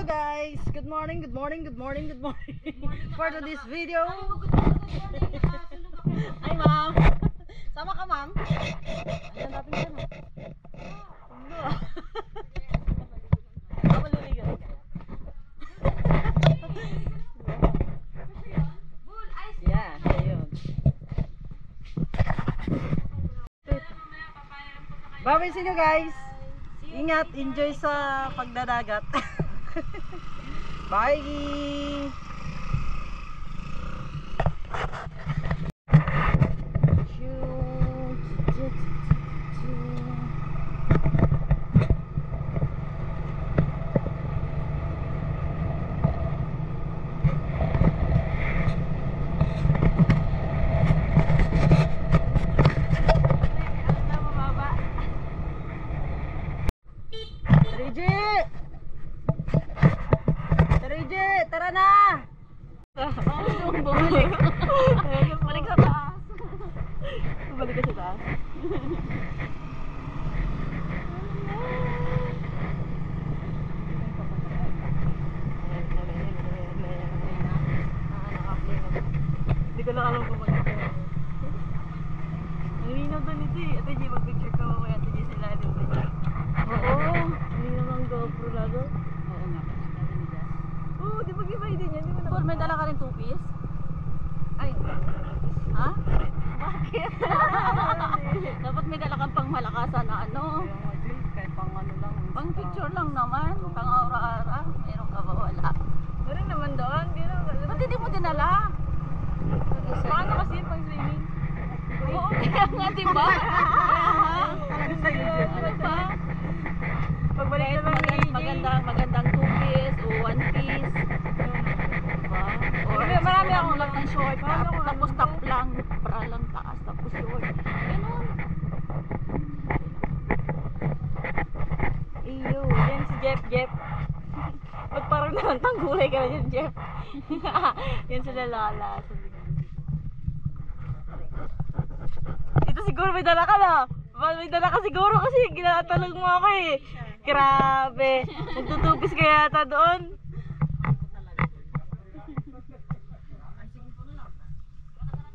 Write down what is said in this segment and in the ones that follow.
Hello guys, good morning for this video. Ay ma'am, sama ka ma'am? Ayan natin yan. Maliligan. Yan, ayun. Bawisin nyo guys. Ingat, enjoy sa pagdadagat. Bye. Tara na! Bumalik. Balik sa taas. Balik ka sa taas. Hindi ko lang alam kung mag-picture. Ang linaw doon ito eh. Ate G, mag-picture ka mamaya. Ate G sila. Oo. Ang linaw ng GoPro lago. Oo nga. Oo, di ba gibay din yan? Paul, may dala ka rin 2 piece? Ay, ha? Bakit? Dapat may dala kang pang malakasan na ano? Kahit pang ano lang. Pang picture lang naman. Pang aura-ara. Mayroon ka ba? Wala. Meron naman doon. Ba't hindi mo dinala? Paano kasi yun pang swimming? Oo, kaya nga diba? Ano ba? Pagbalik naman magandang 2 piece o 1 piece. Diba? Or marami akong lang ng short. Tapos top lang. Bra lang taas. Tapos short. Ganun. Iyo. Yan si Jeff. Magparang na lang tanggulay ka na dyan, Jeff. Yan sila Lala. Ito siguro may dala ka na. May dala ka siguro kasi ginatalog mo ako eh. Grabe. Nagtutupis ka yata doon.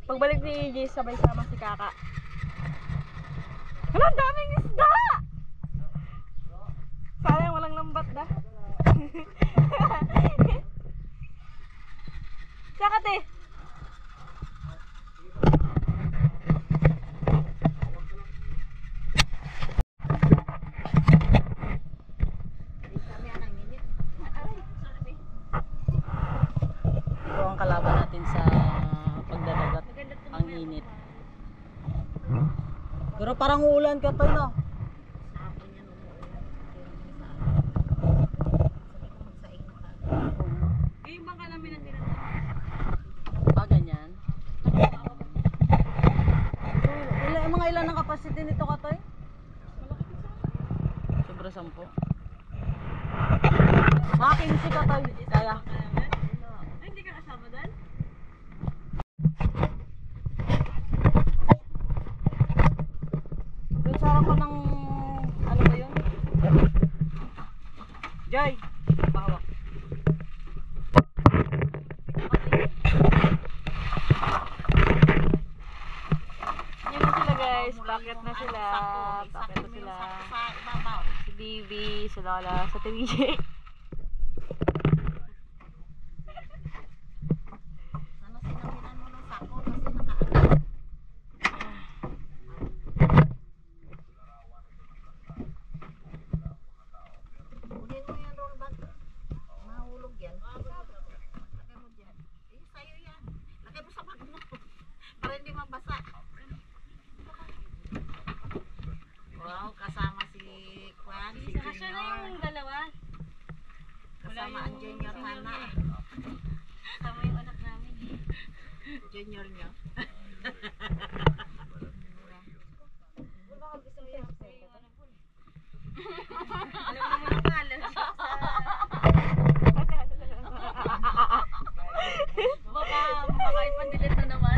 Pagbalik ni EJ, sabay-sama si Kaka. Ano, ang daming isda! Sayang walang lambat na. Sakate! Kalaban natin sa pagdadagat, ang init. Pero parang uulan ka to, no? Yung bangka namin ang tinatawag. Ganyan. Mga ilan ang capacity nito ka to? Sobra 10. Making si ka to, kaya. Jay, bahawak. Yan na sila guys, bakit na sila. Si Bibi, si Lola, sa TVJ. Wow, kasama si Kwan, si Junior. Yung dalawa. Kasama ang Junior Hana. Kasama yung anak namin. Junior nyo. Alam mo naman ang pangalan. Baka ipandilit na naman.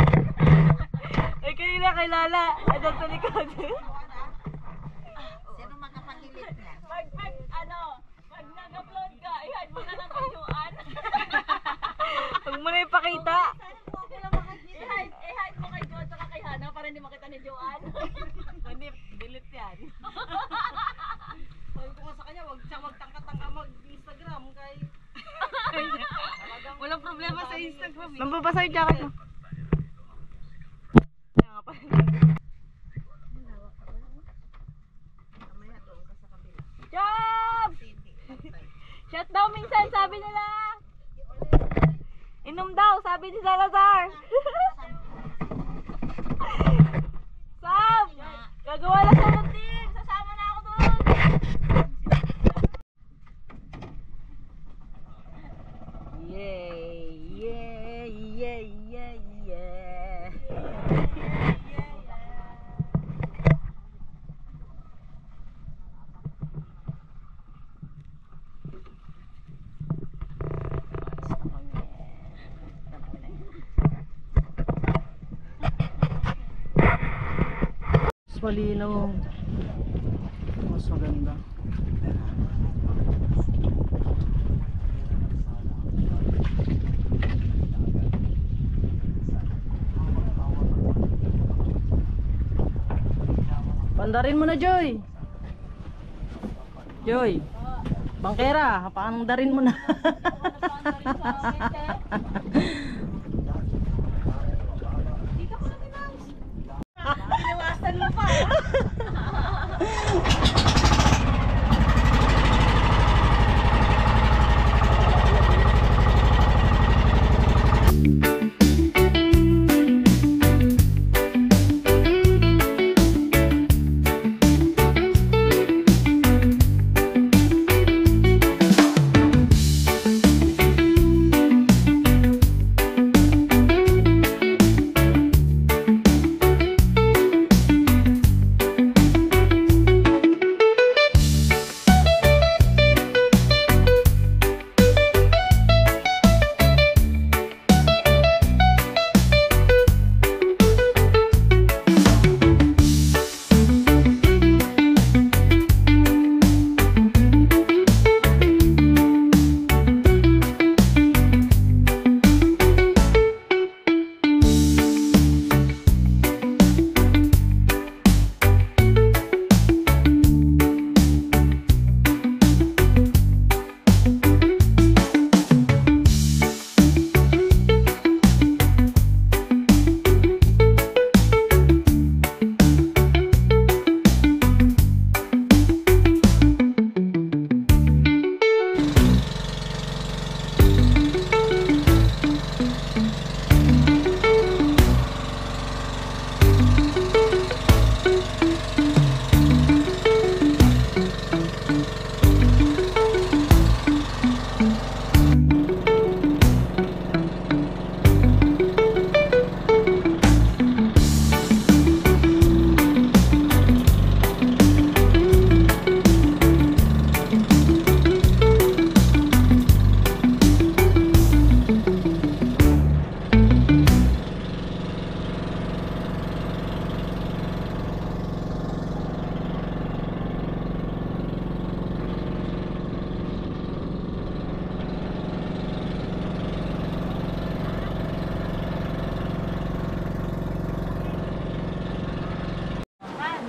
Ay, kanina kay Lala. Adyan sa likod. Sino makapandilit niya? Pag nag-upload ka, ihad mo na lang Huwag siya magtangka-tangka mag-Instagram kay... Walang problema sa Instagram eh. Nambabasa yung jacket mo. Mamaya doon ka sa kabila. Job! Shut down minsan, sabi nila. Inom daw, sabi ni Salazar. Sam! Gagawa lang sa team. Sasama na ako doon. Yay! Yay! Yay! Yay! Yay! Mas malinaw. Mas maganda. Pandarin mo na, Joy. Joy. Bangkera, pandarin mo na. Iniwasan mo pa.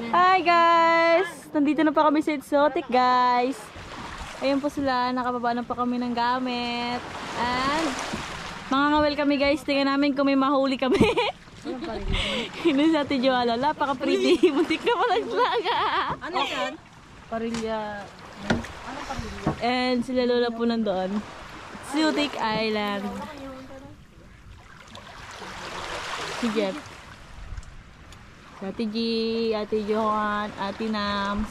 Hi guys! Nandito na pa kami sa Exotic guys. Ayun po sila, nakababa na pa kami ng gamit. And mangangawel kami guys. Tingnan namin kung may mahuli kami. Yun sa Ate Joala. Napaka-pretty. Muntik na malaglaga. Ano yan? Parilya. And sila Lola po nandoon. Exotic Island. Si Jeff. Si Ate G, Ate Johan, Ate Nams.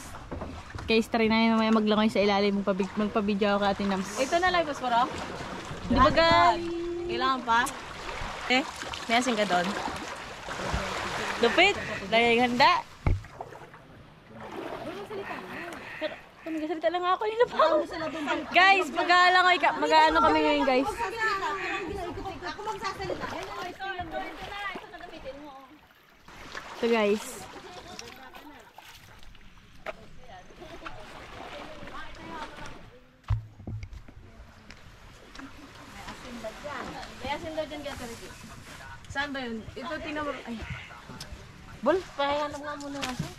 Guys, try namin mamaya maglangoy sa ilalim. Magpabidyo ako kay Ate Nams. Ito na lang, Kusparo. Di ba guys? Kailangan pa? Eh, may asin ka doon. Lupit! Lagay handa. Magsasalita lang ako nila pa. Guys, mag-ano kami ngayon guys. Ako magsasalita. So guys. May asin daw dyan kaya Ricky. Saan ba yun? Ito tingnan mo. Ay. Bol, Pahanap nga muna ng asin.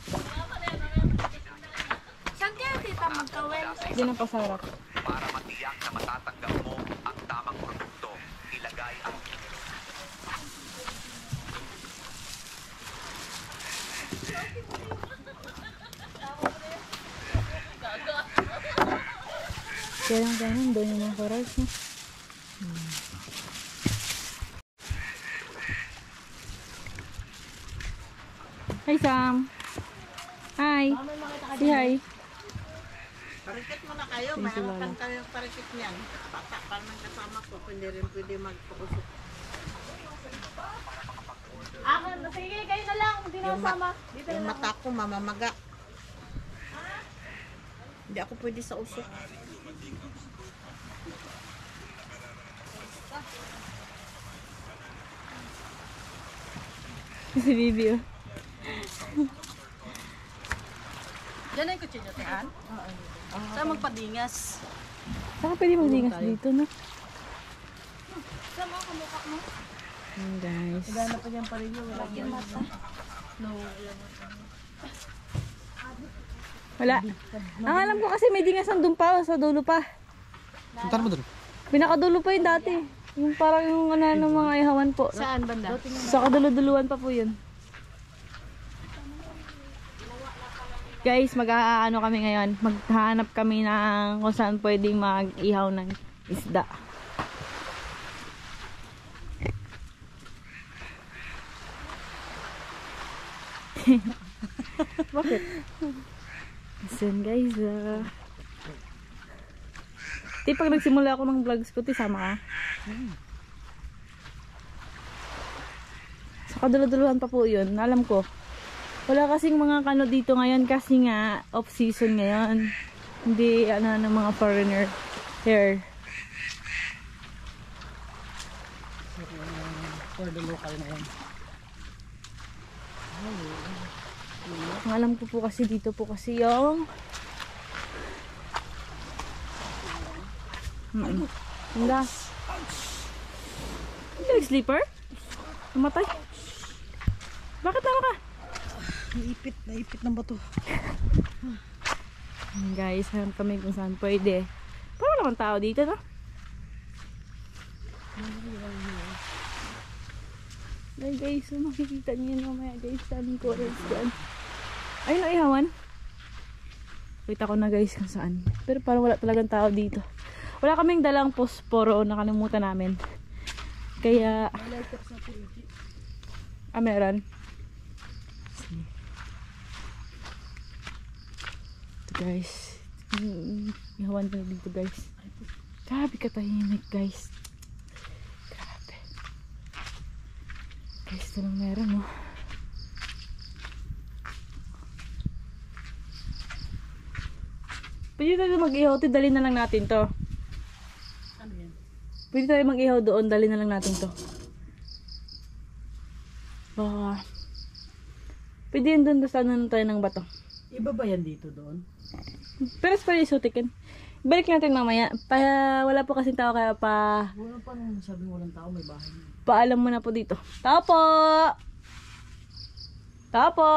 Saan kaya tita magkawel? Hindi na pasarap. Para matiyak na matatanggap mo ang tamang produkto, ilagay ang Kaya lang ganun, doon yung mga corals, no? Hi, Sam. Hi. Say hi. Parikit mo na kayo. Thank you, Maharapan Lola. kayo ng parikit niyan. Paano ng kasama ko. Hindi rin pwede magpausok. Sige, kayo na lang. Hindi na kasama. Yung mata ko mamamaga. Hindi ako pwede sa usok. Si Bibi, oh. Diyan na yung kutsilyo, Tian? Saan magpadingas? Saka pwede magdingas dito, no? Saan mo kamukha mo? Guys. Gana pa dyan pa rin yung wala yan. Wala. Ang alam ko kasi may dingasan doon pa, sa dulo pa. Punta mo doon. Pinakadulo pa yun dati. Yung parang yung ano ng mga ihawan po. Saan banda? Sa kaduluduluan pa po yun. Guys, mag-aano kami ngayon. Maghahanap kami ng kung saan pwedeng mag-ihaw ng isda. Bakit? Listen guys, Ti, pag nagsimula ako ng vlogs ko, ti, sama ka? Sa kaduluduluhan pa po yun, alam ko. Wala kasing mga kano dito ngayon kasi nga off season ngayon. Hindi ano ng mga foreigner here. For the local na yan. Ang alam ko po kasi dito po kasi yung Handa. Hindi nag-sleeper? Namatay? Bakit naman ka? Naipit ng bato. Guys, hanap kami kung saan pwede. Parang wala kang tao dito, no? Ay guys, so makikita niyo yun mamaya guys, daming corals dyan. Ayun ang ihawan. Kita ko na guys kung saan. Pero parang wala talagang tao dito. Wala kaming dalang posporo, nakalimutan namin. Kaya meron. Ito guys. Ihawan ko na dito guys. Grabe katahimik guys. Grabe. Guys, ito lang meron, no? Pwede tayo mag-ihaw, dali na lang natin to. Ano yan? Pwede tayo mag-ihaw doon, dali na lang natin to. Baka pwede yun doon, basta ano tayo ng bato. Iba ba yan dito doon? Pero sa pala isutikin. Balik natin mamaya. Wala po kasing tao kaya Wala pa nung sabi walang tao, may bahay. paalam mo na po dito. Tao po! Tao po!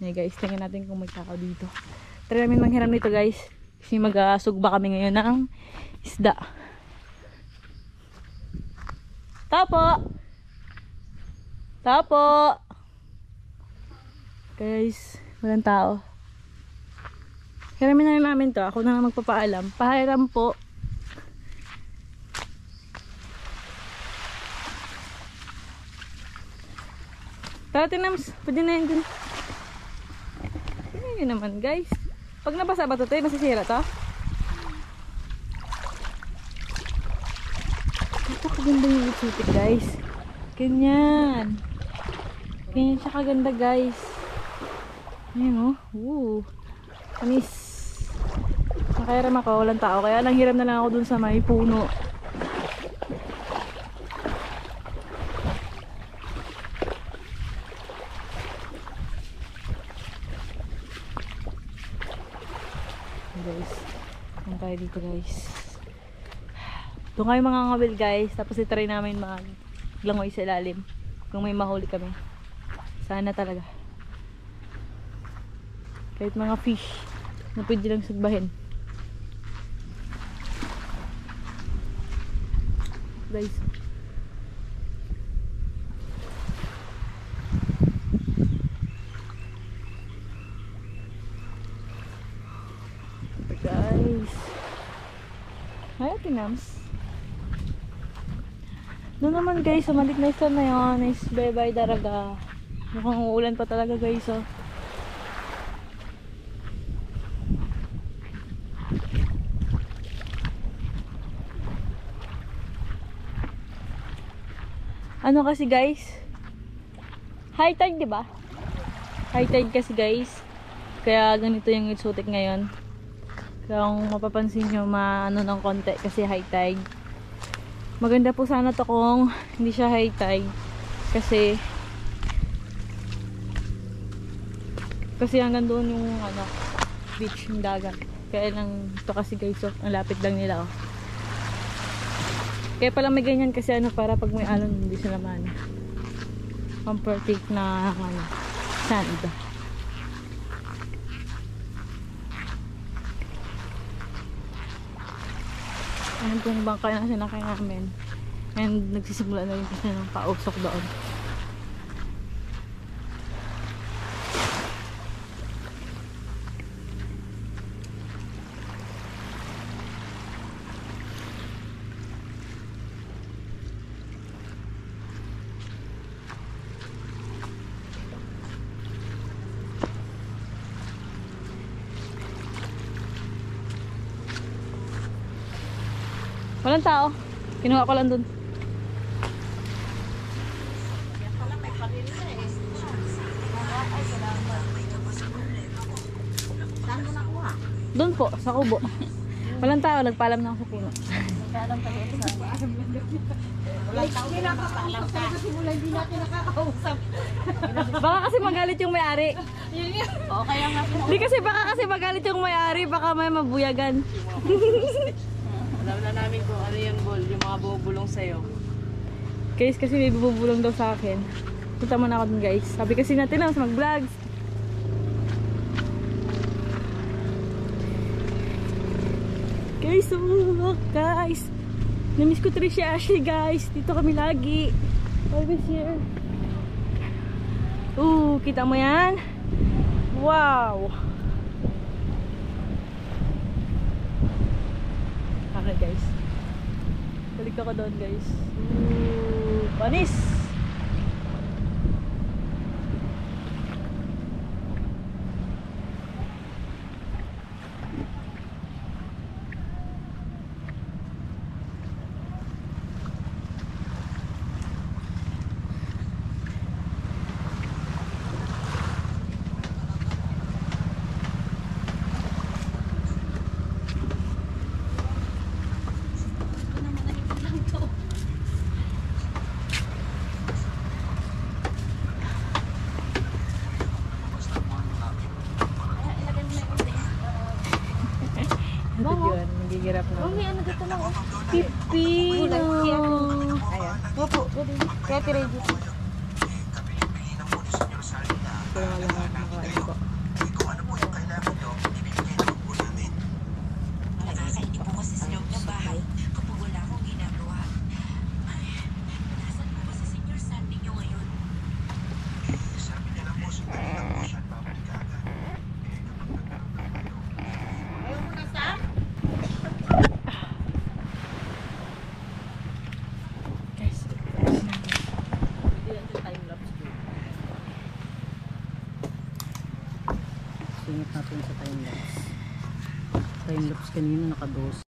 Hey guys, tingnan natin kung may tao dito. Try namin manghiram nito guys. Kasi mag-sugba kami ngayon ng isda. Tao po! Tao po! Guys, walang tao. Hiramin na namin to. Ako na lang magpapaalam. Pahiram po. Tara, tinams. Pwede na yun dun. Pwede yun naman, guys. Pag nabasa ba ito, masisira to? Ito, kaganda yung itsupit, guys. Ganyan. Ganyan siya kaganda, guys. Ayan, oh. Kanis. Nakairam ako, walang tao. Kaya nanghiram na lang ako dun sa may puno. Guys, saan tayo dito guys? Doon kayo mga ngawil guys. Tapos itry namin maglangoy sa ilalim. Kung may mahuli kami. Sana talaga. Kahit mga fish. na pwede lang sagbahin. Guys. Guys. Hi, Tinams. Doon naman guys, sa maliit na isla na yun, is bye-bye daraga. Mukhang uulan pa talaga guys, oh. Ano kasi guys? High tide, 'di ba? High tide kasi guys. Kaya ganito yung exotic ngayon. Kaya kung mapapansin nyo, maano ng konti kasi high tide. Maganda po sana to kung hindi siya high tide. Kasi hanggang doon yung ano, beach, yung dagat. Kaya lang ito kasi guys, oh, ang lapit lang nila, oh. Kaya pala may ganyan kasi ano, para pag may alon hindi sila mana. Comforting na ano, sand. Ayan po yung bangka na sinakay namin. And nagsisimula na rin kasi ng pausok doon. Walang tao. Kinuha ko lang dun. Doon po, sa kubo. Walang tao, nagpaalam na ako sa puno. Nagkaalam kami sa walang tao na nakakaalam ka. Hindi natin nakakausap. Baka kasi magalit yung may-ari. Oo, kaya nga. Hindi kasi baka kasi magalit yung may-ari, baka may mabuyagan. Alam na namin kung ano yung ball, yung mga bubulong sa'yo. Guys, kasi may bubulong daw sa akin. Punta muna ako dun guys. Sabi kasi natin lang mag-vlogs. Guys, oh, guys. Namiss ko Trisha Ashley guys. Dito kami lagi. Always here. Kita mo yan? Wow. Okay guys. Balik ako doon guys. Panis! Yun, magigirap na. May ano dito lang, oh. Pipino! Ayan. Opo. Kaya tirejo. Kaya wala nga nakain ko. Singit natin sa time lapse. Time lapse kanina naka-12.